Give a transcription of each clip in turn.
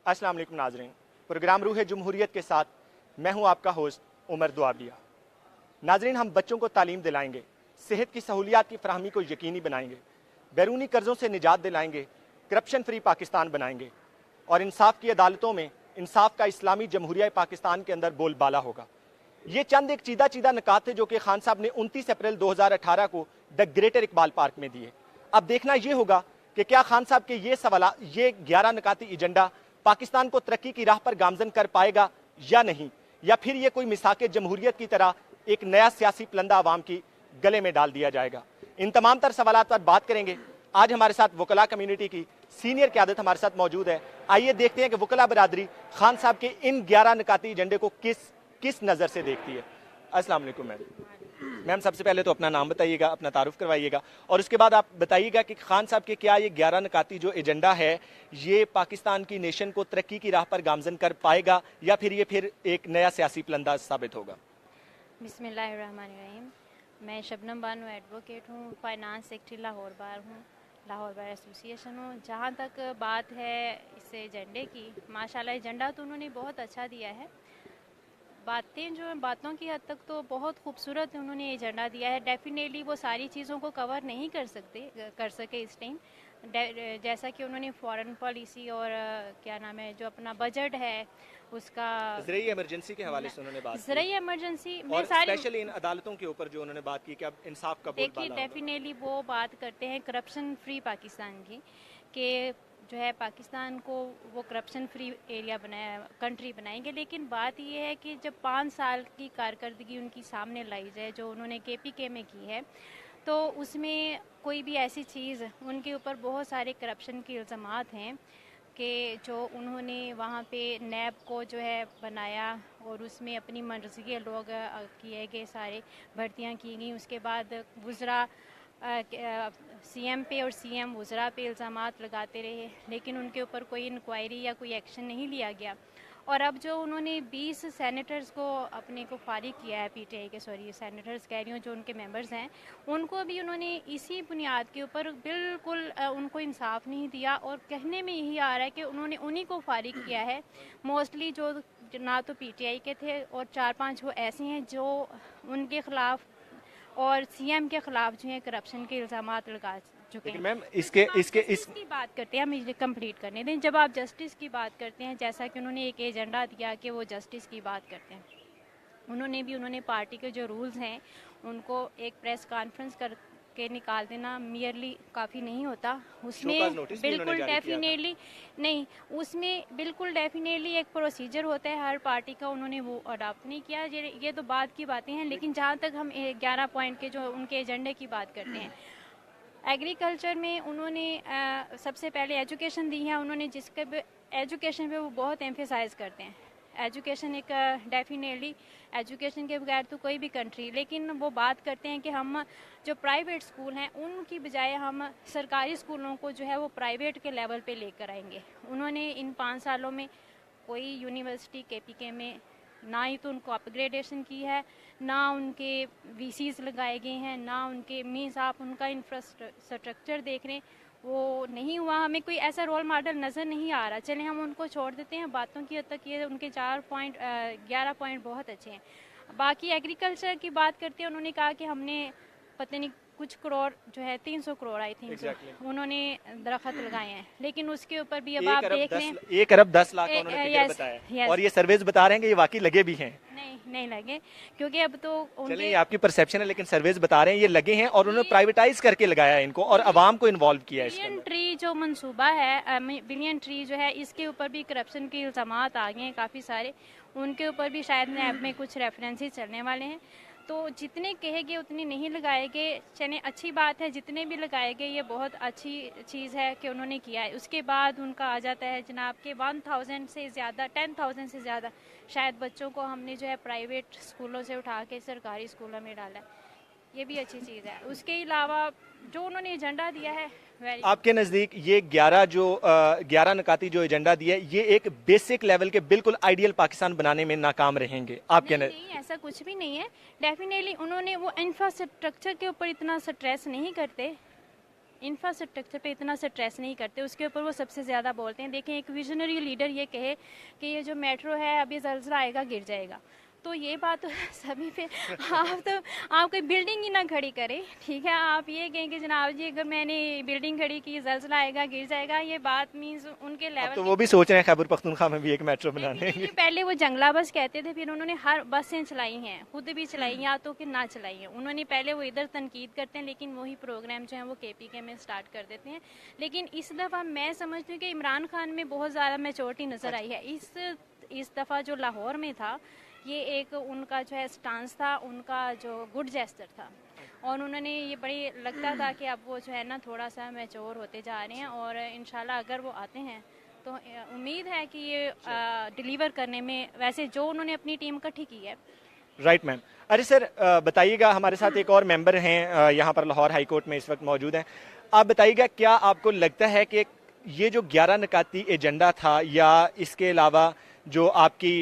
अस्सलाम वालेकुम नाज़रीन, प्रोग्राम रूह जमहूरियत के साथ मैं हूं आपका होस्ट उमर दुआबिया। नाज़रीन, हम बच्चों को तालीम दिलाएंगे, सेहत की सहूलियात की फराहमी को यकीनी बनाएंगे, बैरूनी कर्ज़ों से निजात दिलाएंगे, करप्शन फ्री पाकिस्तान बनाएंगे और इंसाफ की अदालतों में इंसाफ का इस्लामी जमहूरिया पाकिस्तान के अंदर बोलबाला होगा। ये चंद एक चीदा चीदा निकात थे जो कि खान साहब ने 29 अप्रैल 2018 को द ग्रेटर इकबाल पार्क में दिए। अब देखना यह होगा कि क्या खान साहब के ये सवाल, ये 11 निकाती एजेंडा पाकिस्तान को तरक्की की राह पर गामजन कर पाएगा या नहीं, या फिर ये कोई मिसाक जमहूरियत की तरह एक नया सियासी पलंदा आवाम की गले में डाल दिया जाएगा। इन तमाम तर सवालात पर बात करेंगे। आज हमारे साथ वकला कम्युनिटी की सीनियर क़यादत हमारे साथ मौजूद है। आइए देखते हैं कि वकला बरादरी खान साहब के इन 11 निकाती एजेंडे को किस नज़र से देखती है। अस्सलाम वालेकुम मैम, सबसे पहले तो अपना नाम बताइएगा, अपना तारुफ करवाइएगा और उसके बाद आप बताइएगा कि खान साहब के क्या ये 11 निकाती जो एजेंडा है ये पाकिस्तान की नेशन को तरक्की की राह पर गामजन कर पाएगा या फिर ये एक नया सियासी पलंदा साबित होगा। बिस्मिल्लाहिर्रहमानिर्रहीम। मैं शबनम बानो एडवोकेट हूँ, फाइनेंस सेक्रेटरी लाहौर बार हूँ, लाहौर बार एसोसिएशन हूँ। जहाँ तक बात है इस एजेंडे की, माशाल्लाह एजेंडा तो उन्होंने बहुत अच्छा दिया है। बातों की हद तक तो बहुत खूबसूरत उन्होंने एजेंडा दिया है। डेफिनेटली वो सारी चीज़ों को कवर नहीं कर सके इस टाइम, जैसा कि उन्होंने फॉरेन पॉलिसी और क्या नाम है जो अपना बजट है उसका ज़राई इमरजेंसी के हवाले से उन्होंने बात की। ज़राई इमरजेंसी और स्पेशली इन अदालतों के ऊपर जो उन्होंने बात की कि अब इंसाफ का बोलबाला होगा। देखिए, डेफिनेटली वो बात करते हैं करप्शन फ्री पाकिस्तान की, कि जो है पाकिस्तान को वो करप्शन फ्री कंट्री बनाएंगे। लेकिन बात ये है कि जब 5 साल की कारकर्दगी उनकी सामने लाई जाए जो उन्होंने KPK में की है, तो उसमें कोई भी ऐसी चीज़ उनके ऊपर बहुत सारे करप्शन के इल्ज़ामात हैं कि जो उन्होंने वहाँ पे नैब को जो है बनाया और उसमें अपनी मर्ज़ी के लोग किए गए, सारे भर्तियाँ की गई। उसके बाद वुज़रा CM पे और CM वुज़रा पे इल्ज़ामात लगाते रहे, लेकिन उनके ऊपर कोई इंक्वायरी या कोई एक्शन नहीं लिया गया। और अब जो उन्होंने 20 सेनेटर्स को अपने को फारिग किया है, PTI के सेनेटर्स कह रही हूँ जो उनके मेंबर्स हैं, उनको भी उन्होंने इसी बुनियाद के ऊपर बिल्कुल उनको इंसाफ नहीं दिया। और कहने में यही आ रहा है कि उन्होंने उन्हीं को फारिग किया है, मोस्टली जो ना तो PTI के थे और 4-5 वो ऐसे हैं जो उनके ख़िलाफ़ और CM के ख़िलाफ़ जो है करप्शन के इल्ज़ामात लगा चुके हैं। मैम इसकी बात करते हैं, मुझे कंप्लीट करने दें। जब आप जस्टिस की बात करते हैं, जैसा कि उन्होंने एक एजेंडा दिया कि वो जस्टिस की बात करते हैं, उन्होंने पार्टी के जो रूल्स हैं उनको एक प्रेस कॉन्फ्रेंस करके निकाल देना मियरली काफ़ी नहीं होता। उसमें बिल्कुल डेफिनेटली नहीं, उसमें बिल्कुल डेफिनेटली एक प्रोसीजर होता है हर पार्टी का, उन्होंने वो अडॉप्ट नहीं किया। ये तो बाद की बातें हैं। लेकिन जहाँ तक हम 11 पॉइंट के जो उनके एजेंडे की बात करते हैं, एग्रीकल्चर में उन्होंने सबसे पहले एजुकेशन दी है। उन्होंने जिसके एजुकेशन पे वो बहुत एम्फेसाइज करते हैं। एजुकेशन एक डेफिनेटली एजुकेशन के बगैर तो कोई भी कंट्री, लेकिन वो बात करते हैं कि हम जो प्राइवेट स्कूल हैं उनकी बजाय हम सरकारी स्कूलों को जो है वो प्राइवेट के लेवल पे लेकर आएंगे। उन्होंने इन 5 सालों में कोई यूनिवर्सिटी KPK में ना ही तो उनको अपग्रेडेशन की है, ना उनके VCs लगाए गए हैं, ना उनके मीन्स आप उनका इंफ्रास्ट्रक्चर देख रहे हैं, वो नहीं हुआ। हमें कोई ऐसा रोल मॉडल नज़र नहीं आ रहा। चलें हम उनको छोड़ देते हैं। बातों की हद तक ये उनके 11 पॉइंट बहुत अच्छे हैं। बाकी एग्रीकल्चर की बात करते हैं, उन्होंने कहा कि हमने पता नहीं कुछ करोड़ जो है 300 करोड़ आई थी उन्होंने दरख्त लगाए हैं, लेकिन उसके ऊपर भी अब आप देख लें 1 अरब 10 लाख उन्होंने फिगर बताया और ये सर्वेज बता रहे हैं कि ये वाकई लगे भी हैं। नहीं लगे, क्योंकि अब तो चलिए आपकी परसेप्शन है, लेकिन सर्वेज बता रहे हैं ये लगे हैं और उन्होंने प्राइवेटाइज करके लगाया इनको और अवाम को इन्वॉल्व किया है। बिलियन ट्री जो मंसूबा है, बिलियन ट्री जो है, इसके ऊपर भी करप्शन के इल्ज़ामात आ गए हैं काफ़ी सारे। उनके ऊपर भी शायद नैब में कुछ रेफरेंसेस चलने वाले हैं। तो जितने कहेंगे उतने नहीं लगाए गए। चलें, अच्छी बात है, जितने भी लगाए गए ये बहुत अच्छी चीज़ है कि उन्होंने किया है। उसके बाद उनका आ जाता है जनाब के 1000 से ज़्यादा 10,000 से ज़्यादा शायद बच्चों को हमने जो है प्राइवेट स्कूलों से उठा के सरकारी स्कूलों में डाला है। ये भी अच्छी चीज़ है। उसके अलावा जो उन्होंने एजेंडा दिया है, आपके नज़दीक ये 11 निकाती जो एजेंडा दिया है ये एक बेसिक लेवल के बिल्कुल आइडियल पाकिस्तान बनाने में नाकाम रहेंगे आपके नहीं, ऐसा कुछ भी नहीं है। डेफिनेटली उन्होंने वो इंफ्रास्ट्रक्चर के ऊपर इतना स्ट्रेस नहीं करते। इंफ्रास्ट्रक्चर पे इतना स्ट्रेस नहीं करते, उसके ऊपर वो सबसे ज़्यादा बोलते हैं। देखें, एक विजनरी लीडर ये कहे कि ये जो मेट्रो है अभी ज़लज़ला आएगा गिर जाएगा, तो ये बात तो सभी पे आप कोई बिल्डिंग ही ना खड़ी करें, ठीक है। आप ये कहें कि जनाब जी अगर मैंने बिल्डिंग खड़ी की ज़लज़ला आएगा गिर जाएगा, ये बात मीन्स उनके लेवल तो वो भी सोच रहे हैं खैबर पख्तूनख्वा में भी एक मेट्रो बनाने। ये पहले वो जंगला बस कहते थे, फिर उन्होंने हर बसें चलाई हैं, खुद भी चलाई या तो कि ना चलाई हैं उन्होंने। पहले वो इधर तनकीद करते हैं, लेकिन वही प्रोग्राम जो है वो KPK में स्टार्ट कर देते हैं। लेकिन इस दफ़ा मैं समझती हूँ कि इमरान खान में बहुत ज़्यादा मैच्योरिटी नज़र आई है। इस दफ़ा जो लाहौर में था, ये एक उनका जो है स्टांस था, उनका जो गुड जेस्चर था, और उन्होंने ये बड़ी लगता था कि अब वो जो है ना थोड़ा सा मैच्योर होते जा रहे हैं, और इंशाल्लाह अगर वो आते हैं तो उम्मीद है कि ये डिलीवर करने में, वैसे जो उन्होंने अपनी टीम इकट्ठी की है। Right ma'am. अरे सर बताइएगा, हमारे साथ एक और मेंबर हैं यहाँ पर लाहौर हाई कोर्ट में इस वक्त मौजूद हैं। आप बताइएगा, क्या आपको लगता है कि ये जो 11 निकाती एजेंडा था, या इसके अलावा जो आपकी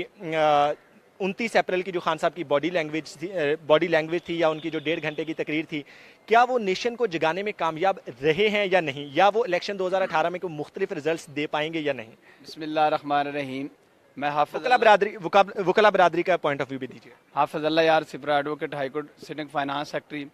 29 अप्रैल की जो खान साहब की बॉडी लैंग्वेज थी, या उनकी जो 1.5 घंटे की तकरीर थी, क्या वो नेशन को जगाने में कामयाब रहे हैं या नहीं, या वो इलेक्शन 2018 में कोई मुख्तलिफ रिजल्ट्स दे पाएंगे या नहीं? बिस्मिल्लाहिर्रहमानिर्रहीम। मैं वकला बरादरी का पॉइंट ऑफ व्यू भी दीजिए। हाफिज़ अल्लाह यार Sipra, advocate high court sitting finance secretary,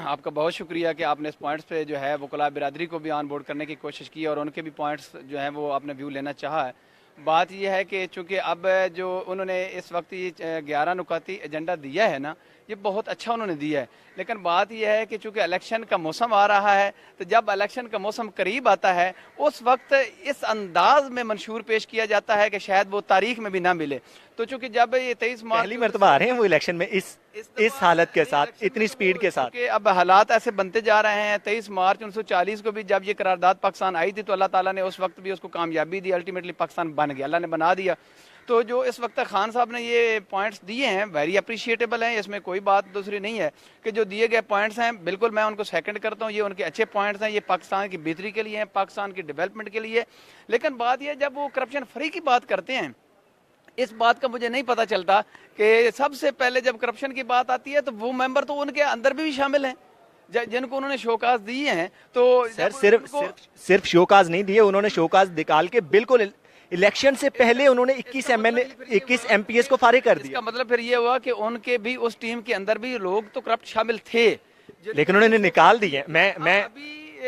आपका बहुत शुक्रिया कि आपने इस पॉइंट्स पे जो है वकला बिरादरी को भी ऑन बोर्ड करने की कोशिश की और उनके भी पॉइंट्स जो हैं वो आपने व्यू लेना चाहा है। बात यह है कि चूँकि अब जो उन्होंने इस वक्त ये 11 नुकाती एजेंडा दिया है ना, ये बहुत अच्छा उन्होंने दिया है, लेकिन बात यह है कि चूँकि इलेक्शन का मौसम आ रहा है, तो जब इलेक्शन का मौसम करीब आता है उस वक्त इस अंदाज में मंशूर पेश किया जाता है कि शायद वो तारीख में भी ना मिले। तो चूँकि जब ये 23 मार्च पहली मरतबा आ रहे हैं वो इलेक्शन में इस हालत के साथ, इतनी स्पीड के साथ, कि अब हालात ऐसे बनते जा रहे हैं। 23 मार्च 1940 को भी जब ये करारदाद पाकिस्तान आई थी तो अल्लाह ताला ने उस वक्त भी उसको कामयाबी दी, अल्टीमेटली पाकिस्तान बन गया, अल्लाह ने बना दिया। तो जो इस वक्त खान साहब ने ये पॉइंट्स दिए हैं वेरी अप्रिशिएटेबल हैं, इसमें कोई बात दूसरी नहीं है कि जो दिए गए पॉइंट्स हैं बिल्कुल मैं उनको सेकंड करता हूँ, ये उनके अच्छे पॉइंट्स हैं, ये पाकिस्तान की बेहतरी के लिए हैं, पाकिस्तान की डेवलपमेंट के लिए। लेकिन बात यह जब वो करप्शन फ्री की बात करते हैं, इस बात का मुझे नहीं पता चलता कि सबसे पहले जब करप्शन की बात आती है तो वो मेंबर तो उनके अंदर भी शामिल हैं जिनको उन्होंने शोकाज दिए हैं। तो सर सिर्फ शोकाज नहीं दिए, उन्होंने शोकाज निकाल के बिल्कुल इलेक्शन से पहले उन्होंने 21 MPs को फारिग कर दिया। इसका मतलब फिर ये हुआ कि उनके भी उस टीम के अंदर भी लोग तो करप्ट शामिल थे, लेकिन उन्होंने निकाल दिए। मैं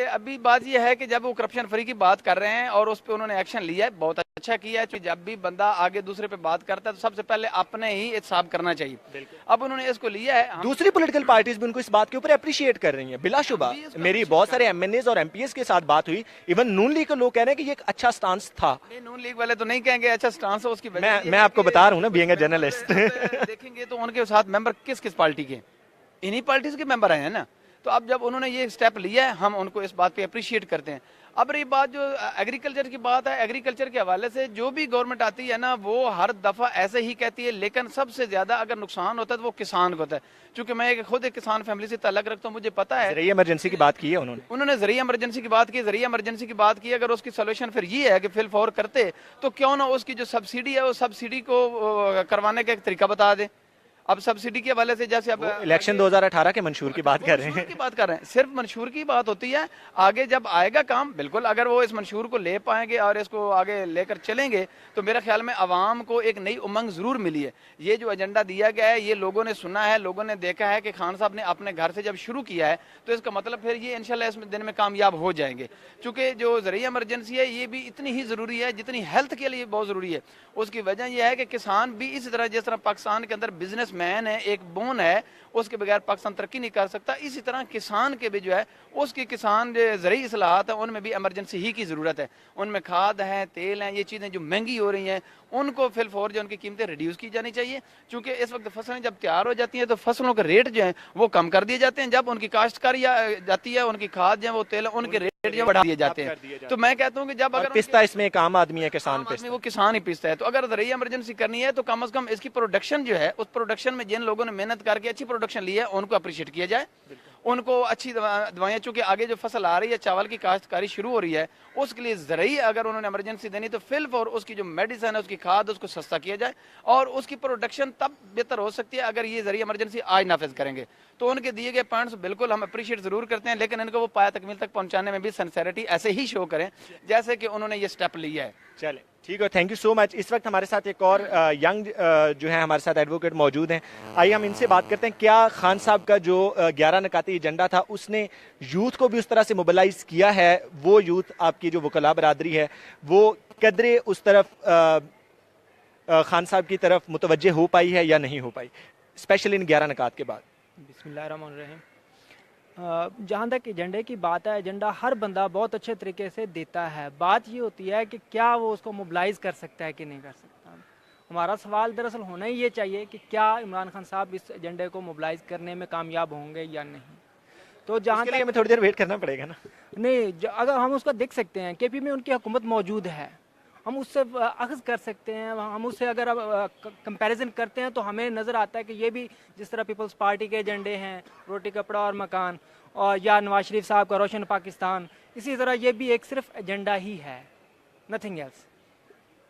अभी बात यह है कि जब वो करप्शन फ्री की बात कर रहे हैं और उस पर उन्होंने एक्शन लिया है, बहुत अच्छा किया है। जब भी बंदा आगे दूसरे पे बात करता है तो सबसे पहले अपने ही एहसाब करना चाहिए। अब उन्होंने इसको लिया है, दूसरी पॉलिटिकल पार्टीज भी उनको इस बात के ऊपर अप्रिशिएट कर रही हैं बिलाशुबा। मेरी बहुत सारे MNAs और MPs के साथ बात हुई, इवन नून लीग के लोग कह रहे हैं कि ये एक अच्छा स्टांस था। नून लीग वाले तो नहीं कहेंगे अच्छा स्टांस है, उसकी मैं आपको बता रहा हूँ ना, बीइंग अ जर्नलिस्ट। देखेंगे तो उनके साथ मेंबर किस किस पार्टी के, इन्हीं पार्टीज के मेंबर आए हैं ना। तो अब जब उन्होंने ये स्टेप लिया है हम उनको इस बात पे अप्रिशिएट करते हैं। अब रही बात जो एग्रीकल्चर की बात है, एग्रीकल्चर के हवाले से जो भी गवर्नमेंट आती है ना वो हर दफा ऐसे ही कहती है, लेकिन सबसे ज्यादा अगर नुकसान होता है तो वो किसान को होता है। क्योंकि मैं खुद एक किसान फैमिली से ताल्लुक रखता हूँ, मुझे पता है। ज़रिया इमरजेंसी की बात की है उन्होंने ज़रिया इमरजेंसी की बात की, ज़रिया इमरजेंसी की बात की। अगर उसकी सोल्यूशन फिर ये है कि फिल फॉर करते तो क्यों ना उसकी जो सब्सिडी है वो सब्सिडी को करवाने का एक तरीका बता दे। अब सब्सिडी के हवाले से जैसे अब इलेक्शन 2018 के मंशूर की बात कर रहे हैं, सिर्फ मंशूर की बात होती है। आगे जब आएगा काम, बिल्कुल अगर वो इस मंशूर को ले पाएंगे और इसको आगे लेकर चलेंगे तो मेरे ख्याल में आवाम को एक नई उमंग जरूर मिली है। ये जो एजेंडा दिया गया है ये लोगों ने सुना है, लोगों ने देखा है कि खान साहब ने अपने घर से जब शुरू किया है तो इसका मतलब फिर ये इंशाल्लाह इस दिन में कामयाब हो जाएंगे। चूंकि जो ज़रिया इमरजेंसी है ये भी इतनी ही जरूरी है जितनी हेल्थ के लिए बहुत जरूरी है। उसकी वजह यह है कि किसान भी इस तरह, जिस तरह पाकिस्तान के अंदर बिजनेस मैन है, एक बोन है, उसके बगैर पाकिस्तान तरक्की नहीं कर सकता, इसी तरह किसान के भी जो है उसकी किसान जो ज़रूरी इस्लाहात है उनमें भी इमरजेंसी ही की ज़रूरत है। उनमें खाद है, तेल है, ये चीज़ें जो महंगी हो रही हैं उनको फिल फॉर जो उनकी कीमतें रिड्यूस की जानी चाहिए। क्योंकि इस वक्त फसलें जब तैयार हो जाती हैं तो फसलों के रेट जो हैं वो कम कर दिए जाते हैं, जब उनकी काश्तकारी जाती है उनकी खाद जो है वो तेल उनके रेट जो बढ़ा दिए जाते हैं। तो मैं कहता हूँ कि जब अगर पिसता इसमें एक आम आदमी है, किसान पिसता, वो किसान ही पिसता है, तो अगर ज़रिया इमरजेंसी करनी है तो कम से कम इसकी प्रोडक्शन जो है उस प्रोडक्शन में जिन लोगों ने मेहनत करके अच्छी प्रोडक्शन ली है उनको अप्रिशिएट किया जाए। उनको अच्छी दवाएं, चूंकि आगे जो फसल आ रही है, चावल की काश्तकारी शुरू हो रही है, उसके लिए ज़रूरी अगर उन्होंने इमरजेंसी देनी तो फिल फॉर उसकी जो मेडिसिन है, उसकी खाद, उसको सस्ता किया जाए और उसकी प्रोडक्शन तब बेहतर हो सकती है अगर ये जरिए इमरजेंसी आज नाफिज करेंगे। तो उनके दिए गए पॉइंट्स बिल्कुल हम अप्रिशिएट ज़रूर करते हैं, लेकिन इनको वो पाया तकमील तक पहुंचाने में भी सिंसेरिटी ऐसे ही शो करें जैसे कि उन्होंने ये स्टेप लिया है। चले ठीक है, थैंक यू सो मच। इस वक्त हमारे साथ एक और यंग जो है हमारे साथ एडवोकेट मौजूद हैं। आइए हम इनसे बात करते हैं, क्या खान साहब का जो 11 नकाती एजेंडा था उसने यूथ को भी उस तरह से मोबिलाइज किया है? वो यूथ आपकी जो वकला बरादरी है वो कदरे उस तरफ खान साहब की तरफ मुतवज्जे हो पाई है या नहीं हो पाई, स्पेशली इन 11 नकात के बाद? बिस्मिल्लाहिर्रहमानिर्रहीम। जहाँ तक एजेंडे की बात है, एजेंडा हर बंदा बहुत अच्छे तरीके से देता है। बात ये होती है कि क्या वो उसको मोबिलाइज कर सकता है कि नहीं कर सकता। हमारा सवाल दरअसल होना ही ये चाहिए कि क्या इमरान खान साहब इस एजेंडे को मोबिलाइज करने में कामयाब होंगे या नहीं। तो जहाँ उसके लिए हमें थोड़ी देर वेट करना पड़ेगा ना? नहीं, अगर हम उसका देख सकते हैं, केपी में उनकी हुकूमत मौजूद है, हम उससे अखज़ कर सकते हैं। हम उससे अगर कंपैरिजन करते हैं तो हमें नज़र आता है कि ये भी जिस तरह पीपल्स पार्टी के एजेंडे हैं, रोटी कपड़ा और मकान, और या नवाज शरीफ साहब का रोशन पाकिस्तान, इसी तरह ये भी एक सिर्फ एजेंडा ही है, नथिंग एल्स।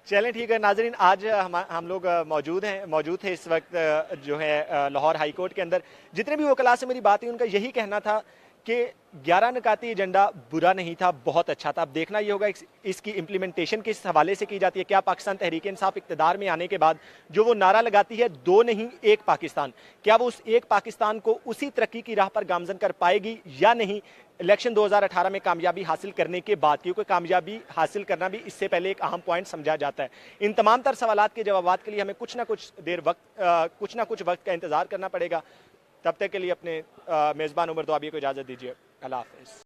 चलें ठीक है नाजरीन, आज हम लोग मौजूद थे इस वक्त जो है लाहौर हाई कोर्ट के अंदर। जितने भी वकला से मेरी बात हुई उनका यही कहना था कि 11 नकाती एजेंडा बुरा नहीं था, बहुत अच्छा था। अब देखना ये होगा इसकी इम्प्लीमेंटेशन किस हवाले से की जाती है। क्या पाकिस्तान तहरीक इंसाफ इक़्तिदार में आने के बाद जो वो नारा लगाती है 2 नहीं 1 पाकिस्तान, क्या वो उस 1 पाकिस्तान को उसी तरक्की की राह पर गामजन कर पाएगी या नहीं इलेक्शन 2018 में कामयाबी हासिल करने के बाद? क्योंकि कामयाबी हासिल करना भी इससे पहले एक अहम पॉइंट समझा जाता है। इन तमाम तर सवालात के जवाबात के लिए हमें कुछ ना कुछ वक्त का इंतजार करना पड़ेगा। तब तक के लिए अपने मेज़बान उमर दुआबिया को इजाज़त दीजिए। अल्लाह हाफ़िज़।